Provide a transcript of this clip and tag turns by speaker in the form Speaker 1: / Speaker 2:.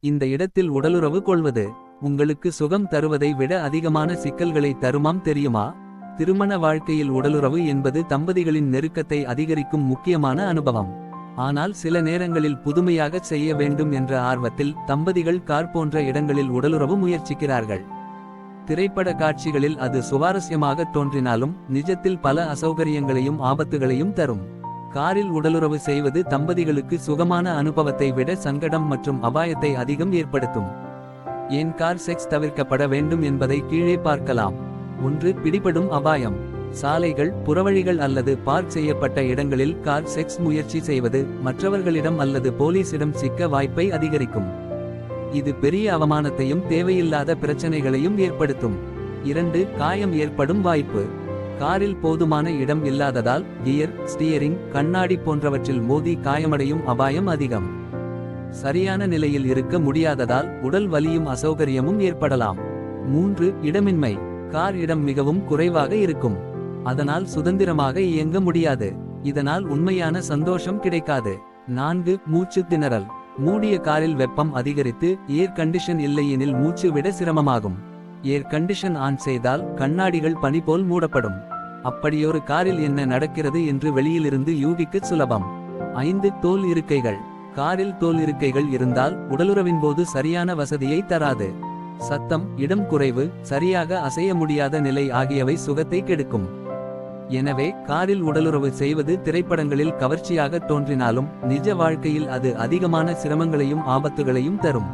Speaker 1: இந்த இடத்தில் உடலுறவு கொள்வது உங்களுக்கு சுகம் தருவதை விட அதிகமான சிக்கல்களை தருமாம் தெரியுமா. திருமண வாழ்க்கையில் உடலுறவு என்பது தம்பதிகளின் நெருக்கத்தை அதிகரிக்கும் முக்கியமான அனுபவம். ஆனால் சில நேரங்களில் புதுமையாக செய்ய வேண்டும் என்ற ஆர்வத்தில் தம்பதிகள் கார் போன்ற இடங்களில் உடலுறவு முயற்சிக்கிறார்கள். திரைப்பட காட்சிகளில் அது சுவாரஸ்யமாக தோன்றினாலும் நிஜத்தில் பல அசௌகரியங்களையும் ஆபத்துகளையும் தரும். காரில் உடலுறவு செய்வது தம்பதிகளுக்கு சுகமான அனுபவத்தை விட சங்கடம் மற்றும் அபாயத்தை அதிகம் ஏற்படுத்தும். ஏன் கார் செக்ஸ் தவிர்க்கப்பட வேண்டும் என்பதை கீழே பார்க்கலாம். 1. பிடிபடும் அபாயம். சாலைகள், புறவழிகள் அல்லது பார்க் செய்யப்பட்ட இடங்களில் கார் செக்ஸ் முயற்சி செய்வது மற்றவர்களிடம் அல்லது போலீசிடம் சிக்க வாய்ப்பை அதிகரிக்கும். இது பெரிய அவமானத்தையும் தேவையில்லாத பிரச்சனைகளையும் ஏற்படுத்தும். 2. காயம் ஏற்படும் வாய்ப்பு. காரில் போதுமான இடம் இல்லாததால் கியர், ஸ்டியரிங், கண்ணாடி போன்றவற்றில் மோதி காயமடையும் அபாயம் அதிகம். சரியான நிலையில் இருக்க முடியாததால் உடல் வலியும் அசௌகரியமும் ஏற்படலாம். 3. இடமின்மை. கார் இடம் மிகவும் குறைவாக இருக்கும். அதனால் சுதந்திரமாக இயங்க முடியாது. இதனால் உண்மையான சந்தோஷம் கிடைக்காது. 4. மூச்சு திணறல். மூடிய காரில் வெப்பம் அதிகரித்து ஏர் கண்டிஷன் இல்லையெனில் மூச்சு விட சிரமமாகும். ஏர் கண்டிஷன் ஆன் செய்தால் கண்ணாடிகள் பனி போல் மூடப்படும். அப்படியொரு காரில் என்ன நடக்கிறது என்று வெளியிலிருந்து யூகிக்க சுலபம். 5. தோல் இருக்கைகள். காரில் தோல் இருக்கைகள் இருந்தால் உடலுறவின் போது சரியான வசதியை தராது. சத்தம், இடம் குறைவு, சரியாக அசைய முடியாத நிலை ஆகியவை சுகத்தை கெடுக்கும். எனவே காரில் உடலுறவு செய்வது திரைப்படங்களில் கவர்ச்சியாக தோன்றினாலும் நிஜ வாழ்க்கையில் அது அதிகமான சிரமங்களையும் ஆபத்துகளையும் தரும்.